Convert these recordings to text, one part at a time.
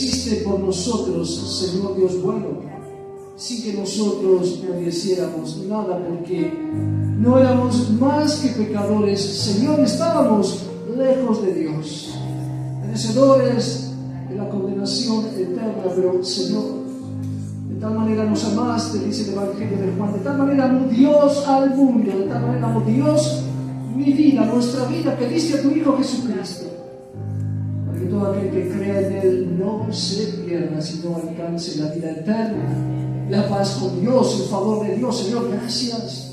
hiciste por nosotros, Señor Dios bueno, sin que nosotros mereciéramos nada, porque no éramos más que pecadores, Señor, estábamos lejos de Dios, merecedores de la condenación eterna, pero Señor, de tal manera nos amaste, dice el Evangelio de Juan, de tal manera amó Dios al mundo, de tal manera amó Dios mi vida, nuestra vida, que diste a tu Hijo Jesucristo, para que todo aquel que crea en Él no se pierda, sino alcance la vida eterna, la paz con Dios, el favor de Dios. Señor, gracias,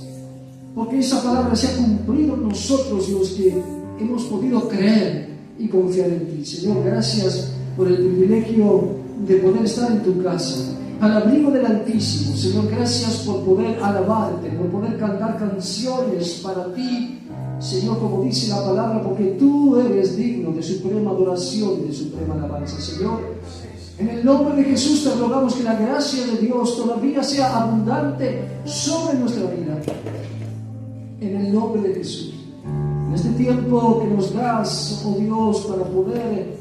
porque esa palabra se ha cumplido en nosotros, los que hemos podido creer y confiar en ti. Señor, gracias por el privilegio de poder estar en tu casa, al abrigo del Altísimo. Señor, gracias por poder alabarte, por poder cantar canciones para ti, Señor, como dice la palabra, porque tú eres digno de suprema adoración y de suprema alabanza. Señor, en el nombre de Jesús te rogamos que la gracia de Dios todavía sea abundante sobre nuestra vida. En el nombre de Jesús. En este tiempo que nos das, oh Dios, para poder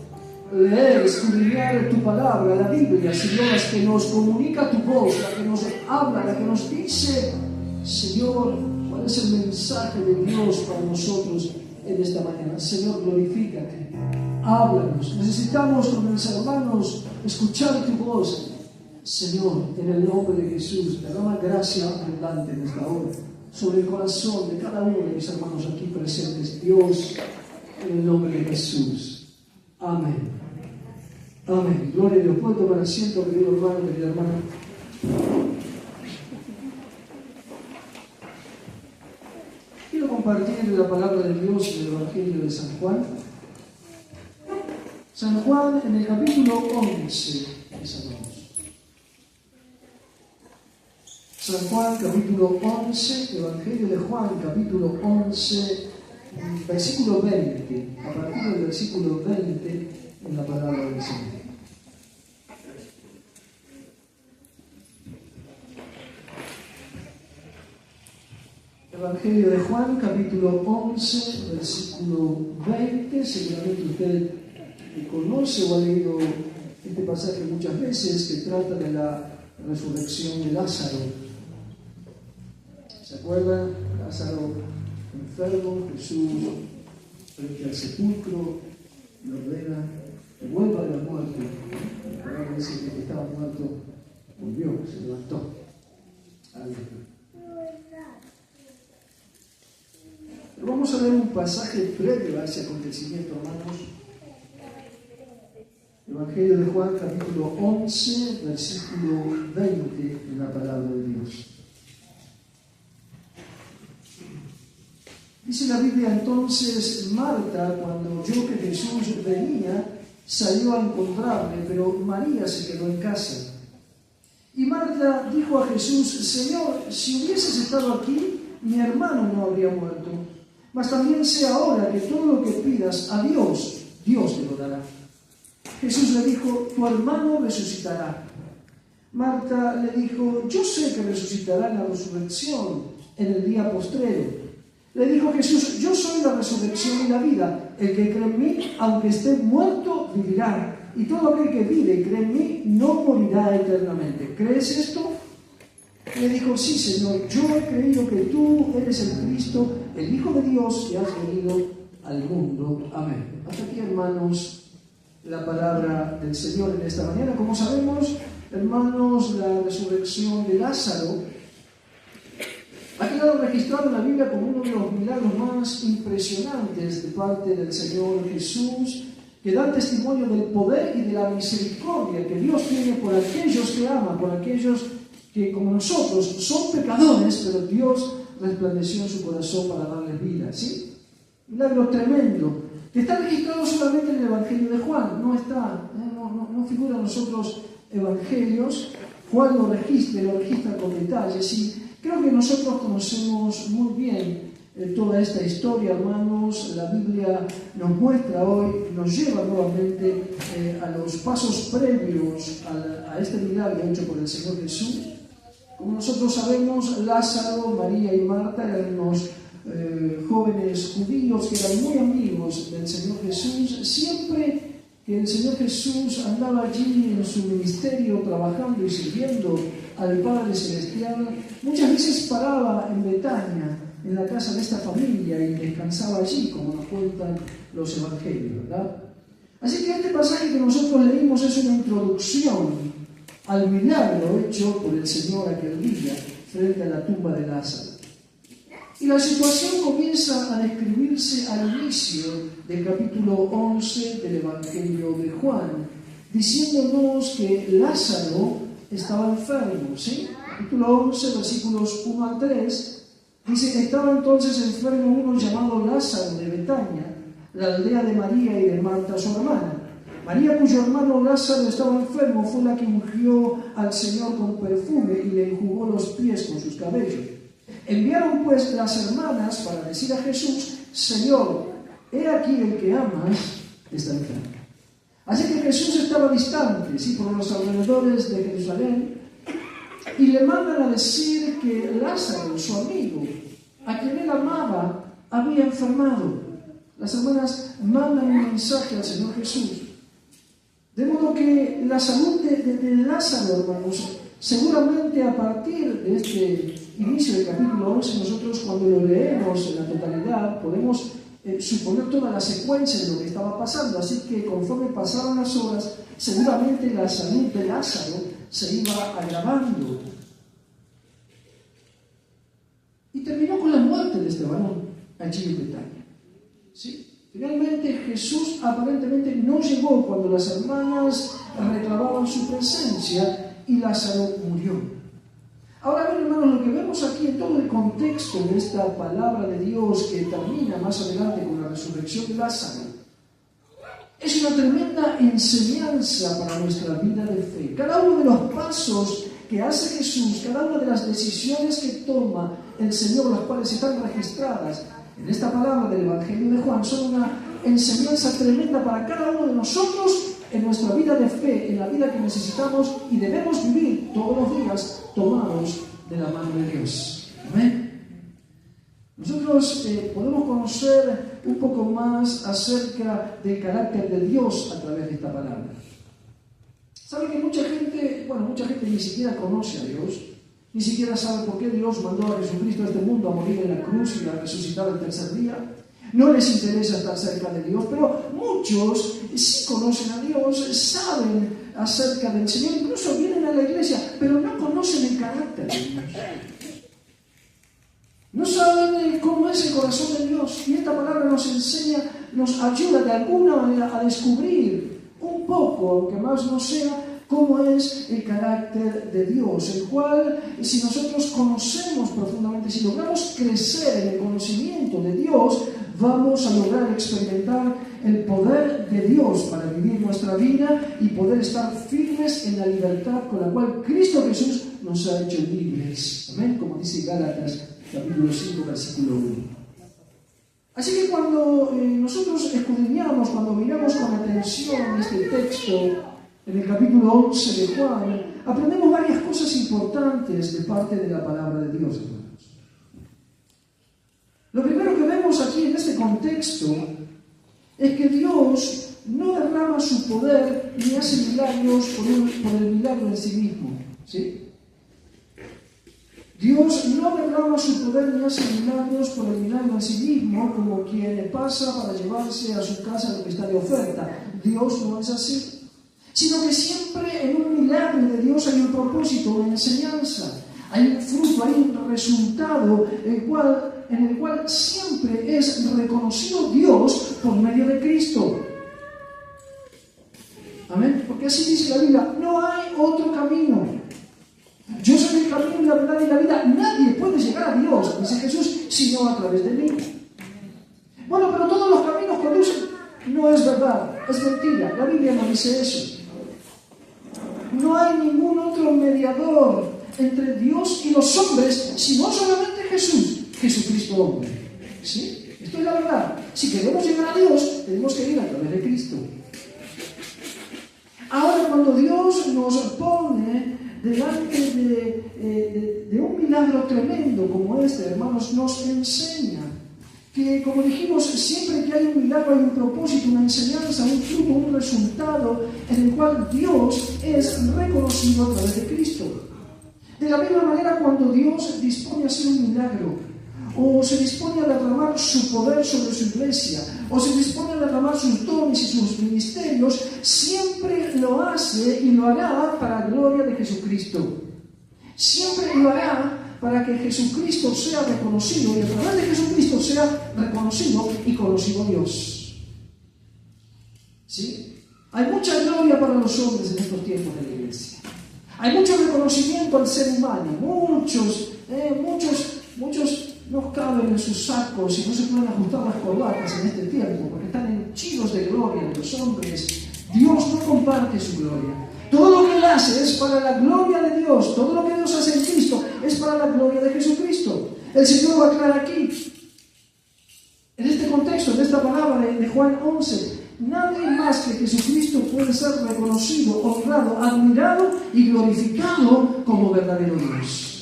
leer, escudriñar tu palabra, la Biblia, Señor, la que nos comunica tu voz, la que nos habla, la que nos dice, Señor, cuál es el mensaje de Dios para nosotros en esta mañana. Señor, glorifícate, háblanos. Necesitamos, con mis hermanos, escuchar tu voz. Señor, en el nombre de Jesús, derrama gracia abundante en esta hora sobre el corazón de cada uno de mis hermanos aquí presentes. Dios, en el nombre de Jesús. Amén. Amén. Gloria a Dios. Puedo tomar asiento, querido hermano, querida hermana. Quiero compartir la palabra de Dios en el Evangelio de San Juan. San Juan, en el capítulo 11, San Juan, capítulo 11, Evangelio de Juan, capítulo 11, versículo 20, a partir del versículo 20, en la palabra del Señor. Evangelio de Juan, capítulo 11, versículo 20, seguramente usted conoce o ha leído este pasaje muchas veces, que trata de la resurrección de Lázaro. ¿Se acuerdan? Lázaro enfermo, Jesús frente al sepulcro le ordena que vuelva de la muerte. La palabra dice que estaba muerto, volvió, se levantó. Pero vamos a leer un pasaje previo a ese acontecimiento, hermanos. Evangelio de Juan, capítulo 11, versículo 20, en la palabra de Dios. Dice la Biblia: entonces Marta, cuando oyó que Jesús venía, salió a encontrarle, pero María se quedó en casa. Y Marta dijo a Jesús: Señor, si hubieses estado aquí, mi hermano no habría muerto. Mas también sé ahora que todo lo que pidas a Dios, Dios te lo dará. Jesús le dijo: tu hermano resucitará. Marta le dijo: yo sé que resucitará en la resurrección en el día postrero. Le dijo Jesús: yo soy la resurrección y la vida. El que cree en mí, aunque esté muerto, vivirá. Y todo aquel que vive y cree en mí, no morirá eternamente. ¿Crees esto? Le dijo: sí, Señor, yo he creído que tú eres el Cristo, el Hijo de Dios, que has venido al mundo. Amén. Hasta aquí, hermanos, la palabra del Señor en esta mañana. Como sabemos, hermanos, la resurrección de Lázaro ha quedado registrado en la Biblia como uno de los milagros más impresionantes de parte del Señor Jesús, que dan testimonio del poder y de la misericordia que Dios tiene por aquellos que ama, por aquellos que, como nosotros, son pecadores, pero Dios resplandeció en su corazón para darles vida. ¿Sí? Milagro tremendo, que está registrado solamente en el Evangelio de Juan. No está, no figura en los otros evangelios. Juan lo registra con detalles. Y creo que nosotros conocemos muy bien toda esta historia, hermanos. La Biblia nos muestra hoy, nos lleva nuevamente a los pasos previos a este milagro hecho por el Señor Jesús. Como nosotros sabemos, Lázaro, María y Marta eran unos jóvenes judíos que eran muy amigos del Señor Jesús. Siempre que el Señor Jesús andaba allí en su ministerio trabajando y sirviendo al Padre Celestial, muchas veces paraba en Betania, en la casa de esta familia, y descansaba allí, como nos cuentan los evangelios, ¿verdad? Así que este pasaje que nosotros leímos es una introducción al milagro hecho por el Señor aquel día frente a la tumba de Lázaro. Y la situación comienza a describirse al inicio del capítulo 11 del Evangelio de Juan, diciéndonos que Lázaro estaba enfermo, ¿sí? Capítulo 11, versículos 1 al 3, dice: estaba entonces enfermo uno llamado Lázaro de Betania, la aldea de María y de Marta su hermana. María, cuyo hermano Lázaro estaba enfermo, fue la que ungió al Señor con perfume y le enjugó los pies con sus cabellos. Enviaron pues las hermanas para decir a Jesús: Señor, he aquí el que amas está enfermo. Así que Jesús estaba distante, sí, por los alrededores de Jerusalén, y le mandan a decir que Lázaro, su amigo, a quien él amaba, había enfermado. Las hermanas mandan un mensaje al Señor Jesús. De modo que la salud de Lázaro, hermanos, seguramente a partir de este inicio del capítulo 11, nosotros cuando lo leemos en la totalidad podemos suponer toda la secuencia de lo que estaba pasando. Así que conforme pasaron las horas, seguramente la salud de Lázaro se iba agravando. Y terminó con la muerte de este varón allí en Betania. ¿Sí? Finalmente Jesús aparentemente no llegó cuando las hermanas reclamaban su presencia y Lázaro murió. Ahora bien, hermanos, lo que vemos aquí en todo el contexto de esta palabra de Dios que termina más adelante con la resurrección de Lázaro, es una tremenda enseñanza para nuestra vida de fe. Cada uno de los pasos que hace Jesús, cada una de las decisiones que toma el Señor, las cuales están registradas en esta palabra del Evangelio de Juan, son una enseñanza tremenda para cada uno de nosotros en nuestra vida de fe, en la vida que necesitamos y debemos vivir todos los días tomados de la mano de Dios. Amén. Nosotros podemos conocer un poco más acerca del carácter de Dios a través de esta palabra. ¿Sabe que mucha gente ni siquiera conoce a Dios? Ni siquiera sabe por qué Dios mandó a Jesucristo a este mundo a morir en la cruz y a resucitar el tercer día. No les interesa estar cerca de Dios, pero muchos sí conocen a Dios, saben acerca del Señor, incluso vienen a la iglesia, pero no conocen el carácter de Dios. No saben cómo es el corazón de Dios. Y esta palabra nos enseña, nos ayuda de alguna manera a descubrir un poco, aunque más no sea, cómo es el carácter de Dios, el cual, si nosotros conocemos profundamente, si logramos crecer en el conocimiento de Dios, vamos a lograr experimentar el poder de Dios para vivir nuestra vida y poder estar firmes en la libertad con la cual Cristo Jesús nos ha hecho libres. Amén, como dice Gálatas, capítulo 5, versículo 1. Así que cuando nosotros escudriñamos, cuando miramos con atención este texto, en el capítulo 11 de Juan, aprendemos varias cosas importantes de parte de la palabra de Dios, hermanos. Lo primero que vemos aquí en este contexto es que Dios no derrama su poder ni hace milagros por el milagro en sí mismo, ¿sí? Dios no derrama su poder ni hace milagros por el milagro en sí mismo, como quien pasa para llevarse a su casa lo que está de oferta. Dios no es así. Sino que siempre en un milagro de Dios hay un propósito, una enseñanza, hay un fruto, hay un resultado en el cual siempre es reconocido Dios por medio de Cristo. Amén. Porque así dice la Biblia, no hay otro camino. Yo soy el camino y la verdad y la vida. Nadie puede llegar a Dios, dice Jesús, sino a través de mí. Bueno, pero todos los caminos conducen. No es verdad, es mentira. La Biblia no dice eso. No hay ningún otro mediador entre Dios y los hombres, sino solamente Jesús, Jesucristo hombre. ¿Sí? Esto es la verdad. Si queremos llegar a Dios, tenemos que ir a través de Cristo. Ahora, cuando Dios nos pone delante de un milagro tremendo como este, hermanos, nos enseña que, como dijimos, siempre que hay un milagro, hay un propósito, una enseñanza, un fruto, un resultado en el cual Dios es reconocido a través de Cristo. De la misma manera, cuando Dios dispone a hacer un milagro, o se dispone a derramar su poder sobre su iglesia, o se dispone a derramar sus dones y sus ministerios, siempre lo hace y lo hará para la gloria de Jesucristo. Siempre lo hará para que Jesucristo sea reconocido y a través de Jesucristo sea reconocido y conocido Dios. ¿Sí? Hay mucha gloria para los hombres en estos tiempos de la iglesia. Hay mucho reconocimiento al ser humano. Muchos no caben en sus sacos y no se pueden ajustar las corbatas en este tiempo porque están henchidos de gloria de los hombres. Dios no comparte su gloria. Todo lo que Él hace es para la gloria de Dios. Todo lo que Dios hace en Cristo es para la gloria de Jesucristo. El Señor lo aclara aquí. En este contexto, en esta palabra de Juan 11, nadie más que Jesucristo puede ser reconocido, honrado, admirado y glorificado como verdadero Dios.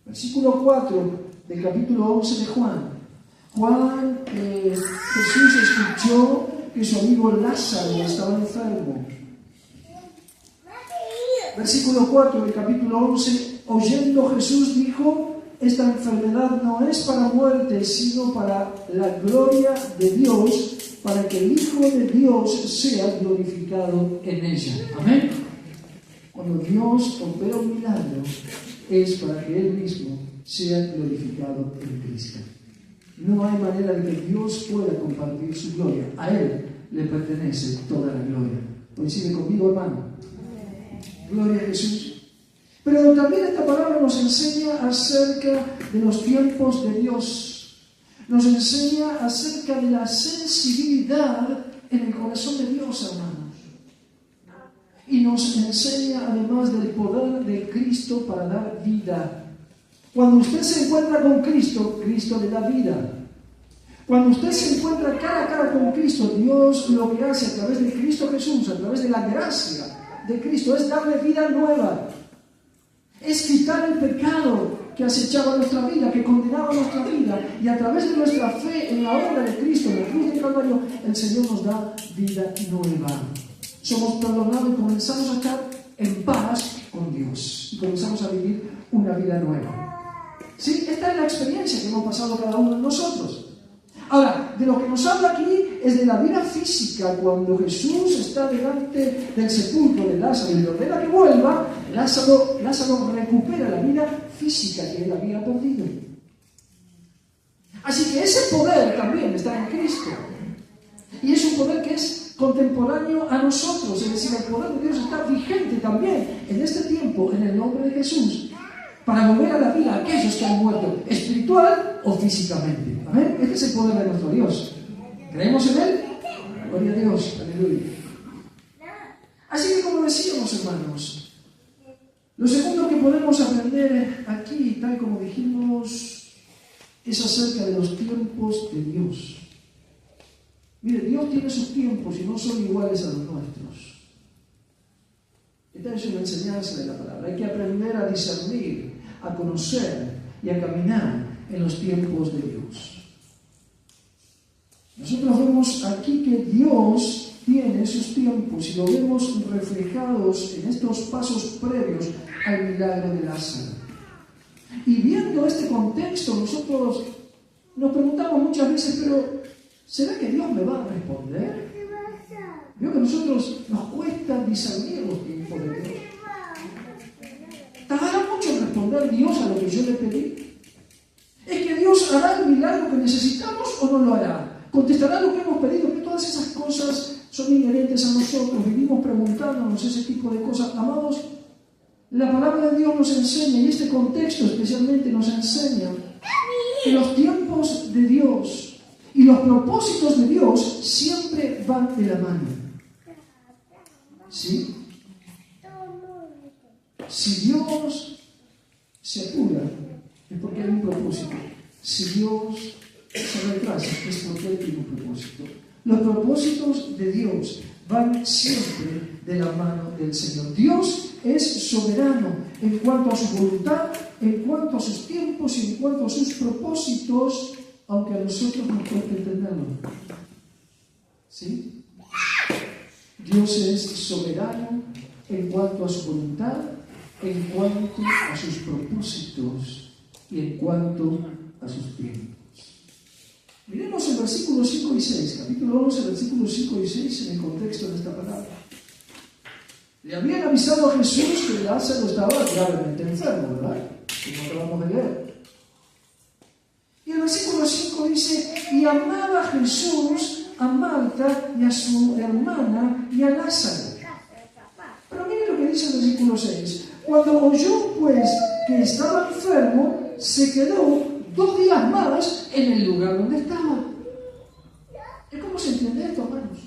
Versículo 4 del capítulo 11 de Juan. Jesús escuchó que su amigo Lázaro estaba enfermo. Versículo 4 del capítulo 11, oyendo Jesús dijo, esta enfermedad no es para muerte, sino para la gloria de Dios, para que el Hijo de Dios sea glorificado en ella. Amén. Cuando Dios opera un milagro, es para que Él mismo sea glorificado en Cristo. No hay manera de que Dios pueda compartir su gloria. A Él le pertenece toda la gloria. ¿Coincide conmigo, hermano? Gloria a Jesús. Pero también esta palabra nos enseña acerca de los tiempos de Dios. Nos enseña acerca de la sensibilidad en el corazón de Dios, hermanos. Y nos enseña además del poder de Cristo para dar vida. Cuando usted se encuentra con Cristo, Cristo le da vida. Cuando usted se encuentra cara a cara con Cristo, Dios lo que hace a través de Cristo Jesús, a través de la gracia de Cristo, es darle vida nueva. Es quitar el pecado que acechaba nuestra vida, que condenaba nuestra vida. Y a través de nuestra fe en la obra de Cristo, en la cruz del Calvario, el Señor nos da vida nueva. Somos perdonados y comenzamos a estar en paz con Dios. Y comenzamos a vivir una vida nueva. ¿Sí? Esta es la experiencia que hemos pasado cada uno de nosotros. Ahora, de lo que nos habla aquí es de la vida física. Cuando Jesús está delante del sepulcro de Lázaro y le ordena que vuelva, Lázaro recupera la vida física que él había perdido. Así que ese poder también está en Cristo. Y es un poder que es contemporáneo a nosotros. Es decir, el poder de Dios está vigente también en este tiempo, en el nombre de Jesús, para volver a la vida a aquellos que han muerto, espiritual o físicamente. ¿Amén? Este es el poder de nuestro Dios. ¿Creemos en Él? Gloria a Dios. Aleluya. Así que, como decíamos, hermanos, lo segundo que podemos aprender aquí, tal como dijimos, es acerca de los tiempos de Dios. Mire, Dios tiene sus tiempos y no son iguales a los nuestros. Esta es una enseñanza de la palabra. Hay que aprender a discernir, a conocer y a caminar en los tiempos de Dios. Nosotros vemos aquí que Dios tiene sus tiempos y lo vemos reflejados en estos pasos previos al milagro de Lázaro. Y viendo este contexto, nosotros nos preguntamos muchas veces, pero ¿será que Dios me va a responder? Veo que a nosotros nos cuesta discernir los tiempos de Dios. ¿Tardará mucho en responder Dios a lo que yo le pedí? ¿Es que Dios hará el milagro que necesitamos o no lo hará? ¿Contestará lo que hemos pedido? Que todas esas cosas son inherentes a nosotros. Vivimos preguntándonos ese tipo de cosas. Amados, la palabra de Dios nos enseña, y este contexto especialmente nos enseña, que los tiempos de Dios y los propósitos de Dios siempre van de la mano. ¿Sí? Si Dios se apura, es porque hay un propósito. Si Dios se retrasa, es porque Él tiene un propósito. Los propósitos de Dios van siempre de la mano del Señor. Dios es soberano en cuanto a su voluntad, en cuanto a sus tiempos y en cuanto a sus propósitos, aunque a nosotros nos cueste entenderlo. ¿Sí? Dios es soberano en cuanto a su voluntad, en cuanto a sus propósitos y en cuanto a sus tiempos. Miremos el versículo 5 y 6, capítulo 11, versículos 5 y 6 en el contexto de esta palabra. Le habían avisado a Jesús que Lázaro estaba gravemente enfermo, ¿verdad? Como acabamos de leer. Y el versículo 5 dice, y amaba Jesús a Marta y a su hermana y a Lázaro. Pero mire lo que dice el versículo 6. Cuando oyó pues que estaba enfermo, se quedó 2 días más en el lugar donde estaba. ¿Cómo se entiende esto, hermanos?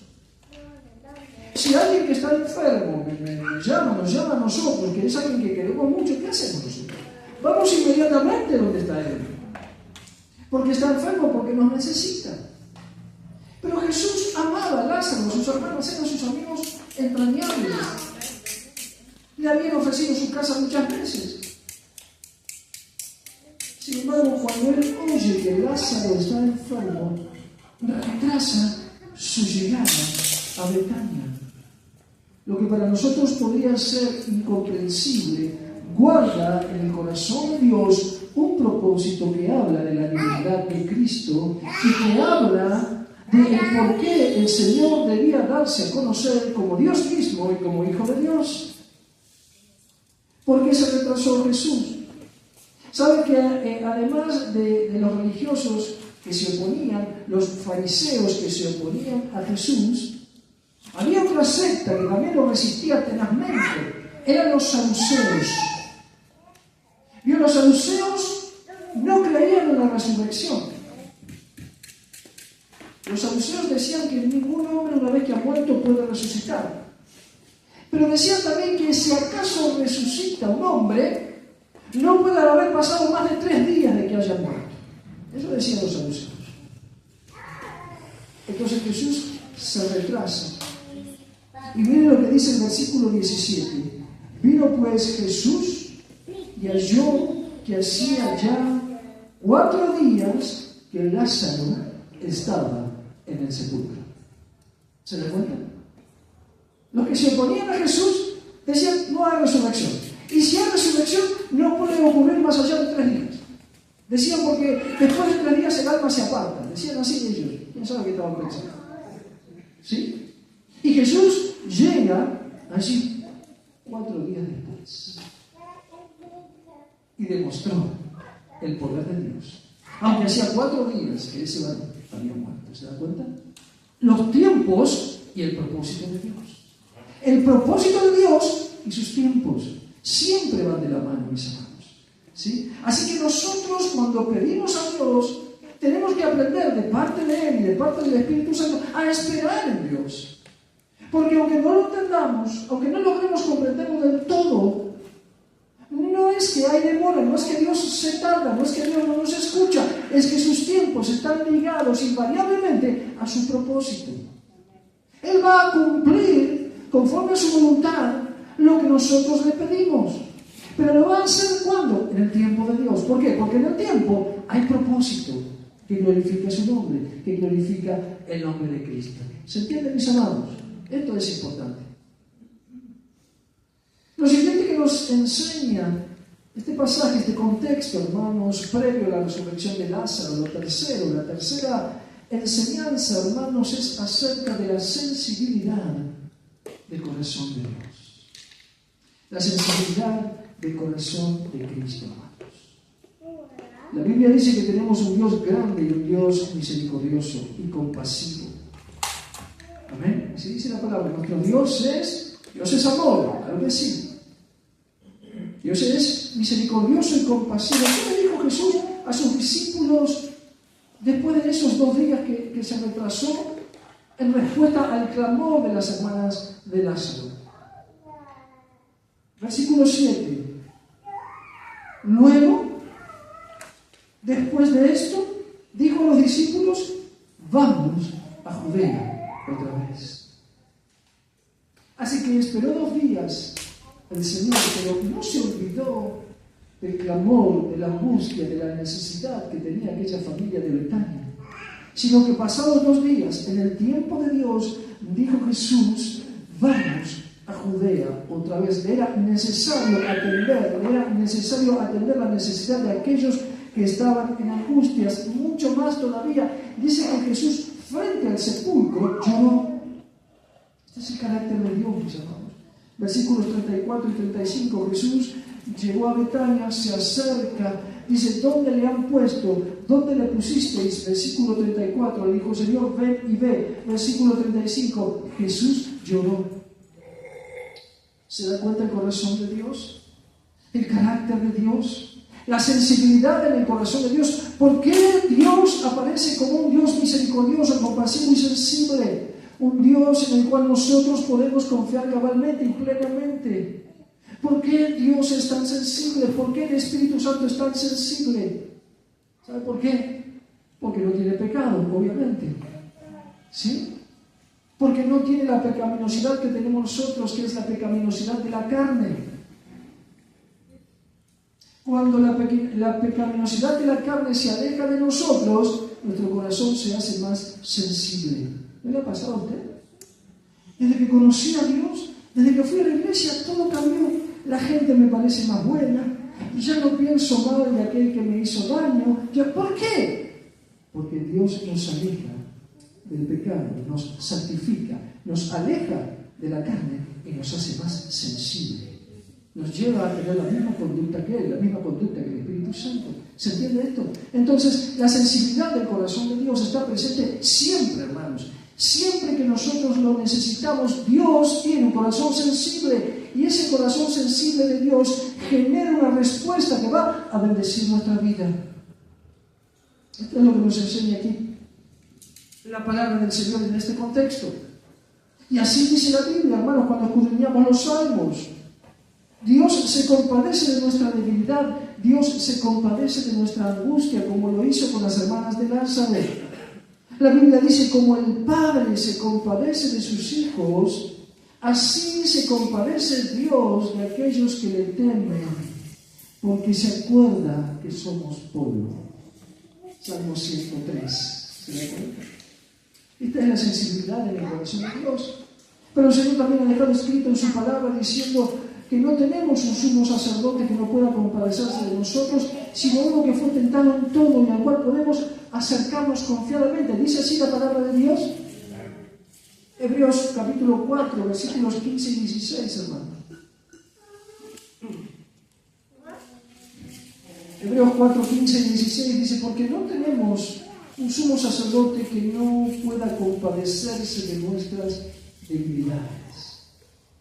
Si alguien que está enfermo nos llama a nosotros, que es alguien que queremos mucho, ¿qué hacemos nosotros? Vamos inmediatamente donde está él. Porque está enfermo, porque nos necesita. Pero Jesús amaba a Lázaro, sus hermanos eran sus amigos entrañables. Le habían ofrecido su casa muchas veces. Sin embargo, cuando él oye que Lázaro está enfermo, retrasa su llegada a Betania. Lo que para nosotros podría ser incomprensible, guarda en el corazón de Dios un propósito que habla de la divinidad de Cristo y que habla de por qué el Señor debía darse a conocer como Dios mismo y como Hijo de Dios. ¿Por qué se retrasó Jesús? ¿Sabe que además de los religiosos que se oponían, los fariseos que se oponían a Jesús, había otra secta que también lo resistía tenazmente? Eran los saduceos. Y los saduceos no creían en la resurrección. Los saduceos decían que ningún hombre una vez que ha muerto puede resucitar. Pero decían también que si acaso resucita un hombre, no puede haber pasado más de 3 días de que haya muerto. Eso decían los saduceos. Entonces Jesús se retrasa. Y miren lo que dice el versículo 17. Vino pues Jesús y halló que hacía ya 4 días que Lázaro estaba en el sepulcro. ¿Se dan cuenta? Los que se oponían a Jesús decían, no hay resurrección. Y si hay resurrección, no puede ocurrir más allá de 3 días. Decían porque después de 3 días el alma se aparta. Decían así ellos. ¿Quién sabe qué estaban pensando? ¿Sí? Y Jesús llega allí 4 días después. Y demostró el poder de Dios. Aunque hacía 4 días que ese varón había muerto. ¿Se da cuenta? Los tiempos y el propósito de Dios. El propósito de Dios y sus tiempos siempre van de la mano, mis hermanos. ¿Sí? Así que nosotros, cuando pedimos a Dios, tenemos que aprender de parte de Él y de parte del Espíritu Santo a esperar en Dios. Porque aunque no lo entendamos, aunque no logremos comprenderlo del todo, no es que hay demora, no es que Dios se tarda, no es que Dios no nos escucha, es que sus tiempos están ligados invariablemente a su propósito. Él va a cumplir, conforme a su voluntad, lo que nosotros le pedimos. Pero lo va a hacer ¿cuándo? En el tiempo de Dios. ¿Por qué? Porque en el tiempo hay propósito que glorifica su nombre, que glorifica el nombre de Cristo. ¿Se entiende, mis amados? Esto es importante. Lo siguiente que nos enseña este pasaje, este contexto, hermanos, previo a la resurrección de Lázaro, la tercera enseñanza, hermanos, es acerca de la sensibilidad del corazón de Dios. La sensibilidad del corazón de Cristo, hermanos. La Biblia dice que tenemos un Dios grande y un Dios misericordioso y compasivo. Amén. Así dice la palabra. Nuestro Dios es amor, claro que sí. Dios es misericordioso y compasivo. ¿Qué le dijo Jesús a sus discípulos después de esos 2 días que se retrasó en respuesta al clamor de las hermanas de Lázaro? Versículo 7. Luego, después de esto, dijo a los discípulos, vamos a Judea otra vez. Así que esperó 2 días el Señor, pero no se olvidó del clamor, de la angustia, de la necesidad que tenía aquella familia de Betania, sino que pasados 2 días, en el tiempo de Dios, dijo Jesús, vamos a Judea otra vez. Era necesario atender la necesidad de aquellos que estaban en angustias, y mucho más todavía. Dice que Jesús, frente al sepulcro, lloró. Este es el carácter de Dios, mis hermanos. Versículos 34 y 35, Jesús llegó a Betania, se acerca, dice, ¿dónde le han puesto? ¿Dónde le pusisteis? Versículo 34, le dijo, Señor, ven y ve. Versículo 35, Jesús lloró. ¿Se da cuenta el corazón de Dios? El carácter de Dios, la sensibilidad en el corazón de Dios. ¿Por qué Dios aparece como un Dios misericordioso, compasivo y sensible? Un Dios en el cual nosotros podemos confiar cabalmente y plenamente. ¿Por qué Dios es tan sensible? ¿Por qué el Espíritu Santo es tan sensible? ¿Sabe por qué? Porque no tiene pecado, obviamente. ¿Sí? Porque no tiene la pecaminosidad que tenemos nosotros, que es la pecaminosidad de la carne. Cuando la pecaminosidad de la carne se aleja de nosotros, nuestro corazón se hace más sensible. ¿No le ha pasado a usted? Desde que conocí a Dios, desde que fui a la iglesia, todo cambió. La gente me parece más buena, y ya no pienso mal de aquel que me hizo daño. ¿Por qué? Porque Dios nos aleja del pecado, nos santifica, nos aleja de la carne y nos hace más sensible. Nos lleva a tener la misma conducta que Él, la misma conducta que el Espíritu Santo. ¿Se entiende esto? Entonces, la sensibilidad del corazón de Dios está presente siempre, hermanos. Siempre que nosotros lo necesitamos, Dios tiene un corazón sensible, y ese corazón sensible de Dios genera una respuesta que va a bendecir nuestra vida. Esto es lo que nos enseña aquí la palabra del Señor en este contexto. Y así dice la Biblia, hermanos, cuando escudriñamos los salmos. Dios se compadece de nuestra debilidad, Dios se compadece de nuestra angustia, como lo hizo con las hermanas de Lázaro. La Biblia dice, como el Padre se compadece de sus hijos, así se compadece Dios de aquellos que le temen, porque se acuerda que somos polvo. Salmo 103. ¿Se da cuenta? Esta es la sensibilidad en el corazón de Dios. Pero el Señor también ha dejado escrito en su palabra diciendo que no tenemos un sumo sacerdote que no pueda compadecerse de nosotros, sino uno que fue tentado en todo y al cual podemos acercarnos confiadamente. ¿Dice así la palabra de Dios? Hebreos capítulo 4, versículos 15 y 16, hermano. Hebreos 4, 15 y 16 dice, porque no tenemos un sumo sacerdote que no pueda compadecerse de nuestras debilidades,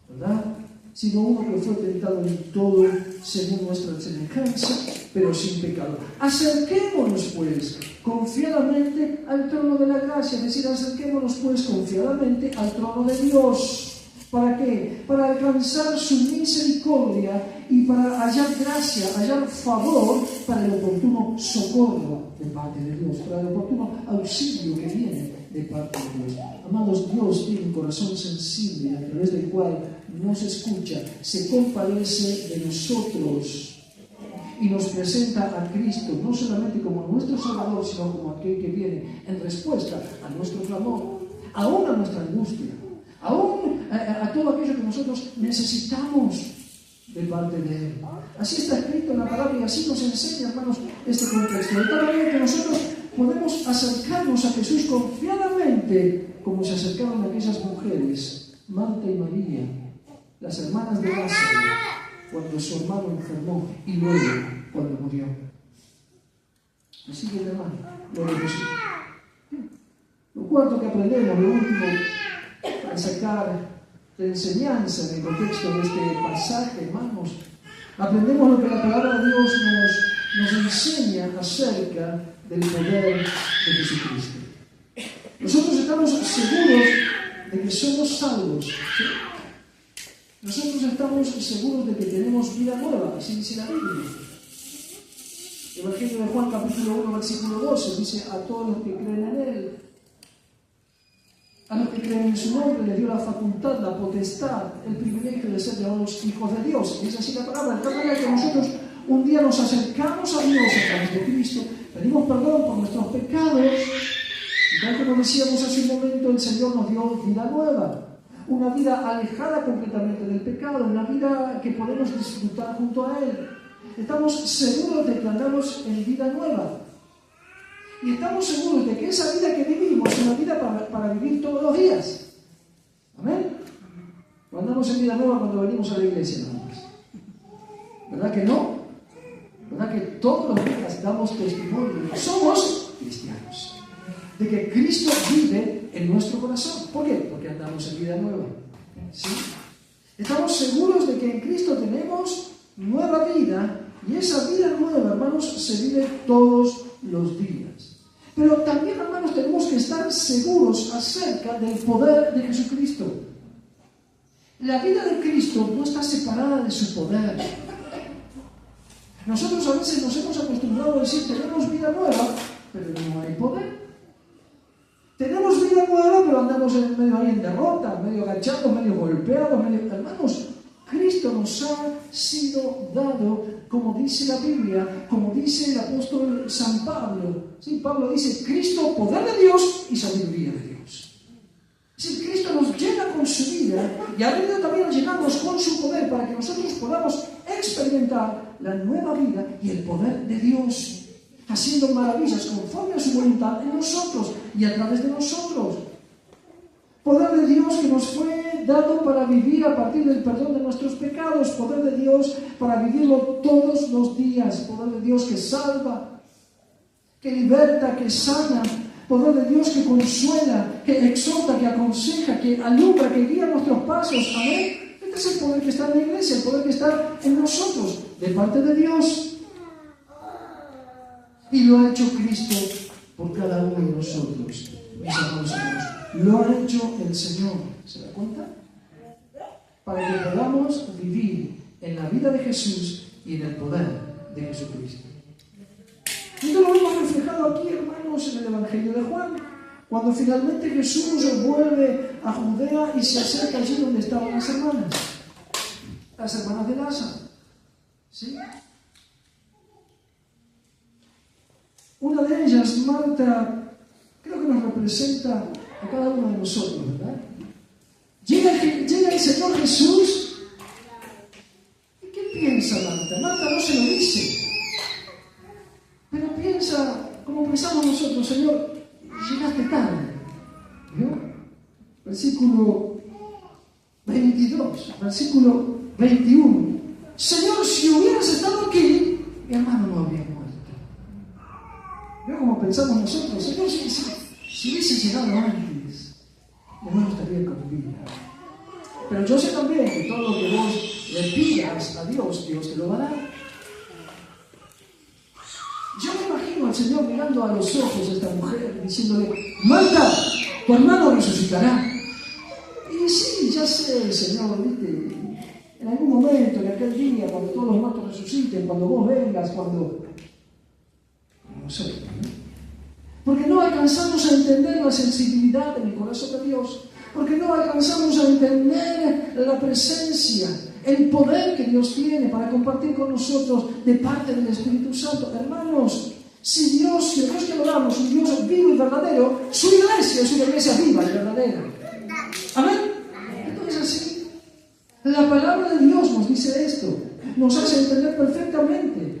¿verdad? Sino uno que fue tentado en todo según nuestra semejanza, pero sin pecado. Acerquémonos pues confiadamente al trono de la gracia, es decir, acerquémonos pues confiadamente al trono de Dios. ¿Para qué? Para alcanzar su misericordia y para hallar gracia, hallar favor para el oportuno socorro de parte de Dios, para el oportuno auxilio que viene de parte de Dios. Amados, Dios tiene un corazón sensible a través del cual nos escucha, se compadece de nosotros y nos presenta a Cristo no solamente como nuestro Salvador, sino como aquel que viene en respuesta a nuestro clamor, aún a nuestra angustia, aún a todo aquello que nosotros necesitamos de parte de Él. Así está escrito en la palabra y así nos enseña, hermanos, este contexto. De tal manera que nosotros podemos acercarnos a Jesús confiadamente, como se acercaron aquellas mujeres, Marta y María, las hermanas de Lázaro, cuando su hermano enfermó y luego cuando murió. Así que, hermano, lo cuarto que aprendemos, lo último, para sacar de enseñanza en el contexto de este pasaje, hermanos, aprendemos lo que la palabra de Dios nos enseña acerca del poder de Jesucristo. Nosotros estamos seguros de que somos salvos, ¿sí? Nosotros estamos seguros de que tenemos vida nueva, así dice la Biblia. El Evangelio de Juan, capítulo 1, versículo 12, dice: a todos los que creen en Él, a los que creen en su nombre, les dio la facultad, la potestad, el privilegio de ser llamados hijos de Dios. Y es así la palabra. De tal manera que nosotros un día nos acercamos a Dios a través de Cristo, pedimos perdón por nuestros pecados, y tal como decíamos hace un momento, el Señor nos dio vida nueva. Una vida alejada completamente del pecado, una vida que podemos disfrutar junto a Él. Estamos seguros de que andamos en vida nueva. Y estamos seguros de que esa vida que vivimos es una vida para vivir todos los días. ¿Amén? No andamos en vida nueva cuando venimos a la iglesia nada más. ¿Verdad que no? ¿Verdad que todos los días damos testimonio de que somos cristianos? De que Cristo vive en nuestro corazón. ¿Por qué? Porque andamos en vida nueva. ¿Sí? Estamos seguros de que en Cristo tenemos nueva vida, y esa vida nueva, hermanos, se vive todos los días. Pero también, hermanos, tenemos que estar seguros acerca del poder de Jesucristo. La vida de Cristo no está separada de su poder. Nosotros a veces nos hemos acostumbrado a decir, tenemos vida nueva, pero no hay poder. Tenemos vida nueva, pero andamos en medio ahí en derrota, medio agachados, medio golpeados, medio... Hermanos, Cristo nos ha sido dado, como dice la Biblia, como dice el apóstol San Pablo. ¿Sí? Pablo dice, Cristo, poder de Dios y sabiduría de Dios. Es decir, Cristo nos llena con su vida y ha venido también a llenarnos con su poder para que nosotros podamos experimentar la nueva vida y el poder de Dios, haciendo maravillas conforme a su voluntad en nosotros y a través de nosotros. Poder de Dios que nos fue dado para vivir a partir del perdón de nuestros pecados. Poder de Dios para vivirlo todos los días. Poder de Dios que salva, que liberta, que sana. Poder de Dios que consuela, que exhorta, que aconseja, que alumbra, que guía nuestros pasos. Amén. Este es el poder que está en la iglesia, el poder que está en nosotros, de parte de Dios. Y lo ha hecho Cristo por cada uno de nosotros, mis amados hermanos. Lo ha hecho el Señor. ¿Se da cuenta? Para que podamos vivir en la vida de Jesús y en el poder de Jesucristo. Esto lo hemos reflejado aquí, hermanos, en el Evangelio de Juan. Cuando finalmente Jesús vuelve a Judea y se acerca allí donde estaban las hermanas de Lázaro. ¿Sí? Una de ellas, Marta, creo que nos representa a cada uno de nosotros, ¿verdad? Llega el Señor Jesús. ¿Y qué piensa Marta? Marta no se lo dice, pero piensa como pensamos nosotros: Señor, llegaste tarde. ¿No? Versículo 22, versículo 21. Señor, si hubieras estado aquí, mi hermano no habría muerto. ¿Veo cómo pensamos nosotros? Señor, si hubiese llegado antes, mi hermano estaría con vida. Pero yo sé también que todo lo que vos le pidas a Dios, Dios te lo va a dar. Yo me imagino al Señor mirando a los ojos a esta mujer, diciéndole: Marta, tu hermano resucitará. Y sí, ya sé, Señor, ¿viste? En algún momento, en aquel día, cuando todos los muertos resuciten, cuando vos vengas, cuando... No sé, ¿no? Porque no alcanzamos a entender la sensibilidad en el corazón de Dios, porque no alcanzamos a entender la presencia, el poder que Dios tiene para compartir con nosotros de parte del Espíritu Santo. Hermanos, si Dios que adoramos, un Dios vivo y verdadero, su iglesia es una iglesia viva y verdadera. Amén. Entonces así, la palabra de Dios nos dice esto, nos hace entender perfectamente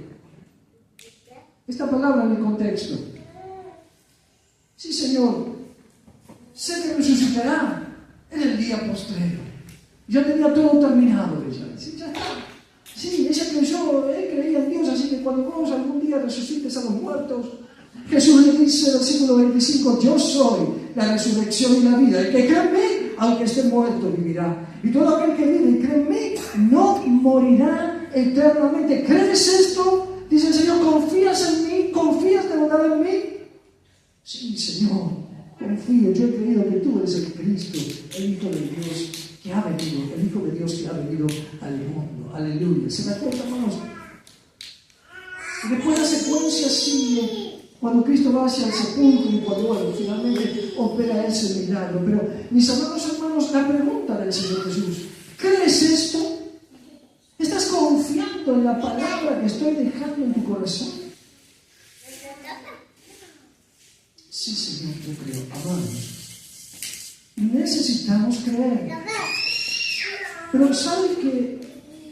esta palabra en el contexto. Sí, Señor, sé que resucitará en el día postrero. Ya tenía todo terminado ella. Sí, ya está. Sí, ella creyó, creía en Dios, así que cuando vos algún día resucites a los muertos, Jesús le dice, versículo 25, yo soy la resurrección y la vida. El que cree en mí, aunque esté muerto, vivirá. Y todo aquel que vive y cree en mí, no morirá eternamente. ¿Crees esto? Dice el Señor, ¿confías en mí? ¿Confías de verdad en mí? Sí, Señor, confío. Yo he creído que tú eres el Cristo, el Hijo de Dios que ha venido, el Hijo de Dios que ha venido al mundo. Aleluya. ¿Se me acuerdan, hermanos? Y después la secuencia sigue cuando Cristo va hacia el sepulcro y cuando, bueno, finalmente opera ese milagro. Pero, mis amados hermanos, la pregunta del Señor Jesús: ¿crees esto? ¿Estás convencido confiando en la palabra que estoy dejando en tu corazón? Sí, Señor, yo creo. Amados, necesitamos creer. Pero ¿sabe que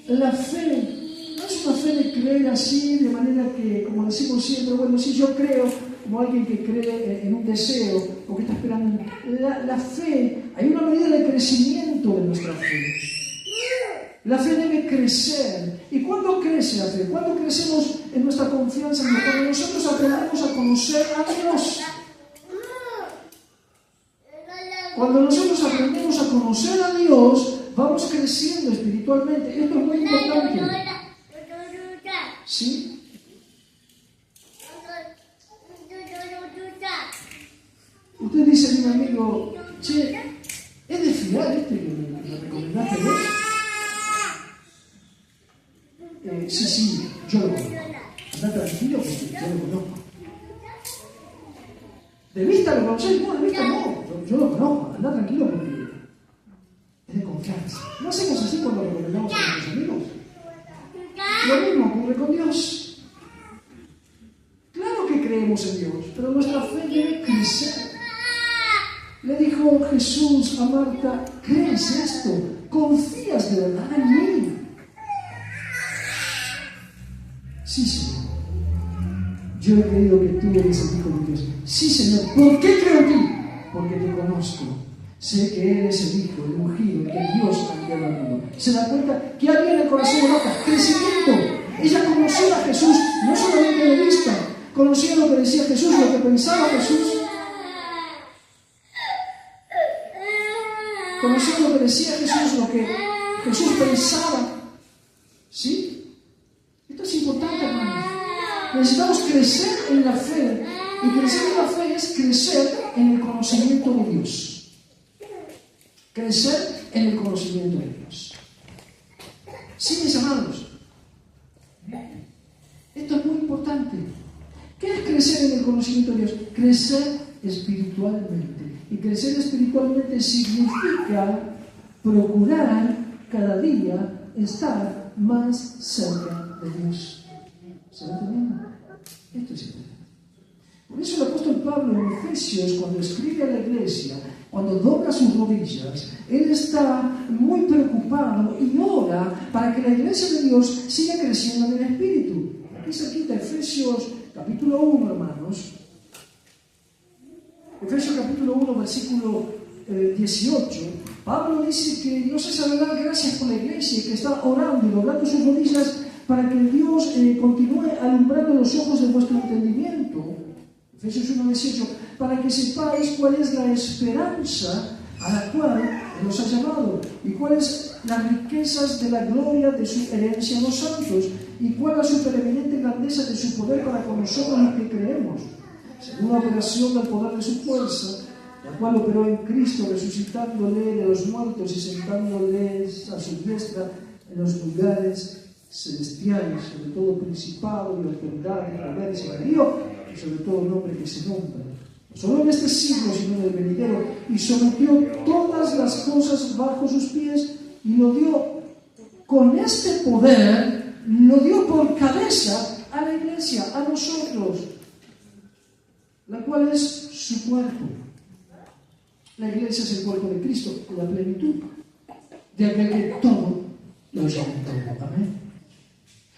la fe no es una fe de creer así, de manera que, como decimos siempre, bueno, si yo creo, como alguien que cree en un deseo o que está esperando? La fe, hay una medida de crecimiento de nuestra fe. La fe debe crecer. ¿Y cuándo crece la fe? ¿Cuándo crecemos en nuestra confianza en Dios? Cuando nosotros aprendemos a conocer a Dios. Cuando nosotros aprendemos a conocer a Dios, vamos creciendo espiritualmente. Esto es muy importante. ¿Sí? Usted dice a mi amigo, che, ¿es de fiar que me recomendaste vos? Sí, yo lo conozco. Anda tranquilo porque yo lo conozco. ¿De vista lo conocés? No, de vista no. Yo lo conozco. Anda tranquilo porque es de confianza. ¿No hacemos así cuando recomendamos a nuestros amigos? Lo mismo ocurre con Dios. Claro que creemos en Dios, pero nuestra fe debe crecer. Le dijo Jesús a Marta, ¿crees esto? ¿Confías de verdad en mí? Sí, Señor. Yo he creído que tú eres el Hijo de Dios. Sí, Señor. ¿Por qué creo en ti? Porque te conozco. Sé que eres el Hijo, el ungido, el que Dios ha enviado al mundo. Se da cuenta que había en el corazón de Marta crecimiento. Ella conocía a Jesús, no solamente de vista, conocía lo que decía Jesús, lo que pensaba Jesús. Conocía lo que decía Jesús, lo que Jesús pensaba. ¿Sí? Esto es importante, hermanos. Necesitamos crecer en la fe. Y crecer en la fe es crecer en el conocimiento de Dios. Crecer en el conocimiento de Dios. Sí, mis hermanos. Esto es muy importante. ¿Qué es crecer en el conocimiento de Dios? Crecer espiritualmente. Y crecer espiritualmente significa procurar cada día estar más cerca de Dios. ¿Se va entendiendo? Esto es importante. Por eso el apóstol Pablo en Efesios, cuando escribe a la iglesia, cuando dobla sus rodillas, él está muy preocupado y ora para que la iglesia de Dios siga creciendo en el Espíritu. Aquí se quita Efesios capítulo 1, hermanos. Efesios capítulo 1, versículo 18. Pablo dice que Dios es a dar gracias por la iglesia y que está orando y doblando sus rodillas para que Dios continúe alumbrando los ojos de vuestro entendimiento. Efesios 1, 18. Para que sepáis cuál es la esperanza a la cual nos ha llamado y cuáles las riquezas de la gloria de su herencia en los santos y cuál la supereminente grandeza de su poder para con nosotros los que creemos, según la operación del poder de su fuerza, la cual operó en Cristo, resucitándole de los muertos y sentándoles a su diestra en los lugares celestiales, sobre todo principado y autoridad y poder y señorío, y sobre todo nombre que se nombra, no solo en este siglo, sino en el venidero, y sometió todas las cosas bajo sus pies, y lo dio con este poder, lo dio por cabeza a la iglesia, a nosotros, la cual es su cuerpo. La iglesia es el cuerpo de Cristo, la plenitud de aquel que todo lo llena todo. Amén.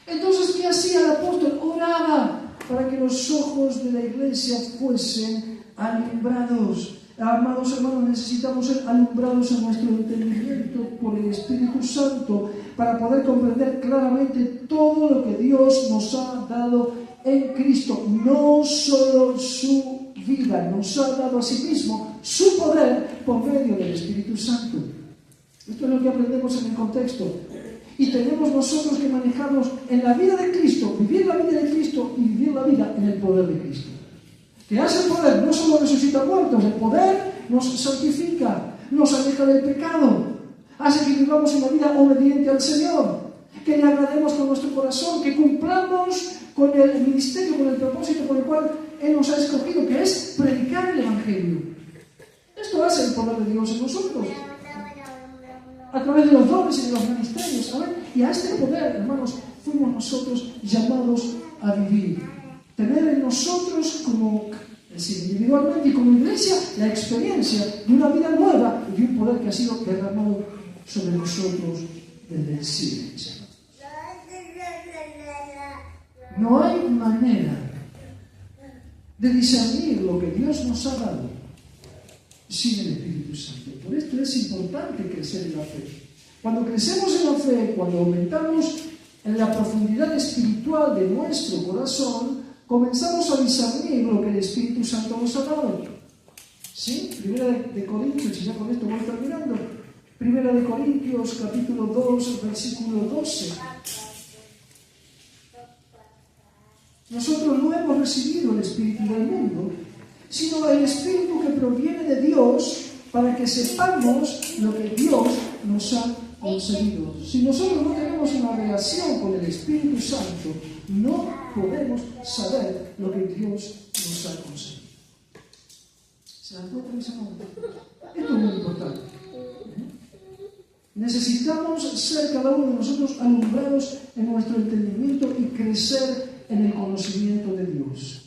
Entonces, ¿qué hacía el apóstol? Oraba para que los ojos de la iglesia fuesen alumbrados. Amados hermanos, necesitamos ser alumbrados en nuestro entendimiento por el Espíritu Santo para poder comprender claramente todo lo que Dios nos ha dado en Cristo. No solo su vida, nos ha dado a sí mismo su poder por medio del Espíritu Santo. Esto es lo que aprendemos en el contexto. Y tenemos nosotros que manejarnos en la vida de Cristo, vivir la vida de Cristo y vivir la vida en el poder de Cristo. Que hace el poder, no solo resucita muertos, el poder nos santifica, nos aleja del pecado, hace que vivamos una vida obediente al Señor, que le agrademos con nuestro corazón, que cumplamos con el ministerio, con el propósito por el cual Él nos ha escogido, que es predicar el Evangelio. Esto hace el poder de Dios en nosotros. a través de los dones y de los ministerios. Amén. Y a este poder, hermanos, fuimos nosotros llamados a vivir. Tener en nosotros, como individualmente y como iglesia, la experiencia de una vida nueva y de un poder que ha sido derramado sobre nosotros desde el cielo. No hay manera de discernir lo que Dios nos ha dado sin el Espíritu Santo. Por esto es importante crecer en la fe. Cuando crecemos en la fe, cuando aumentamos en la profundidad espiritual de nuestro corazón, comenzamos a discernir lo que el Espíritu Santo nos ha dado. ¿Sí? Primera de Corintios, y ya con esto voy terminando. Primera de Corintios, capítulo 2, versículo 12. Nosotros no hemos recibido el Espíritu del mundo, sino el Espíritu que proviene de Dios, para que sepamos lo que Dios nos ha concedido. Si nosotros no tenemos una relación con el Espíritu Santo, no podemos saber lo que Dios nos ha concedido. ¿Se dan cuenta, mis hermanos? Esto es muy importante. Necesitamos ser cada uno de nosotros alumbrados en nuestro entendimiento y crecer en el conocimiento de Dios.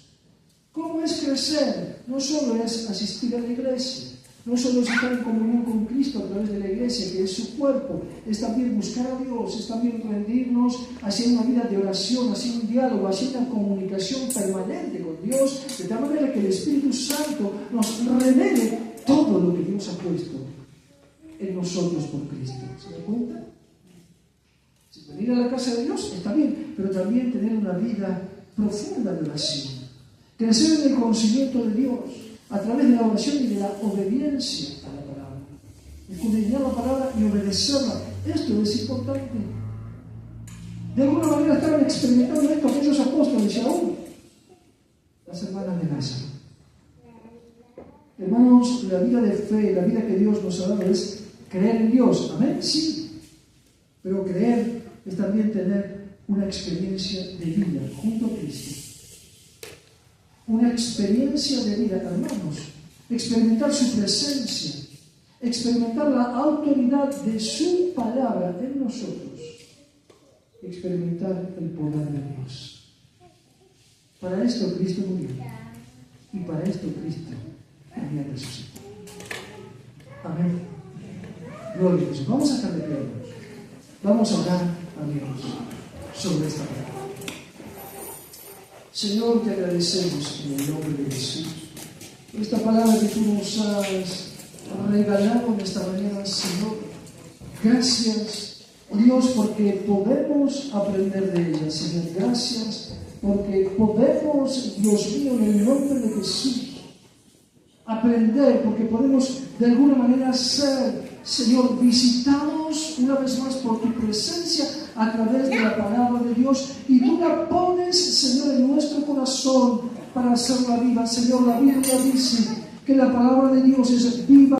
¿Cómo es crecer? No solo es asistir a la iglesia, no solo es estar en comunión con Cristo a través de la iglesia, que es su cuerpo, es también buscar a Dios, es también rendirnos hacia una vida de oración, hacia un diálogo, hacia una comunicación permanente con Dios, de tal manera que el Espíritu Santo nos revele todo lo que Dios ha puesto en nosotros por Cristo. ¿Se dan cuenta? Venir a la casa de Dios está bien, pero también tener una vida profunda de oración. Crecer en el conocimiento de Dios a través de la oración y de la obediencia a la palabra. Escudriñar la palabra y obedecerla. Esto es importante. De alguna manera estaban experimentando esto aquellos apóstoles y aún las hermanas de Lázaro. Hermanos, la vida de fe, la vida que Dios nos ha dado es creer en Dios. ¿Amén? Sí. Pero creer es también tener una experiencia de vida junto a Cristo. Una experiencia de vida, hermanos. Experimentar su presencia. Experimentar la autoridad de su palabra en nosotros. Experimentar el poder de Dios. Para esto Cristo murió. Y para esto Cristo también resucitó. Amén. Gloria a Dios. Vamos a estar de pie. Vamos a orar a Dios sobre esta palabra. Señor, te agradecemos en el nombre de Jesús por esta palabra que tú nos has regalado en esta mañana, Señor. Gracias, oh Dios, porque podemos aprender de ella, Señor. Gracias, porque podemos, Dios mío, en el nombre de Jesús, aprender, porque podemos de alguna manera ser, Señor, visitados una vez más por tu presencia a través de la palabra de Dios, y tú la pones, Señor, en nuestro corazón para hacerla viva. Señor, la Biblia dice que la palabra de Dios es viva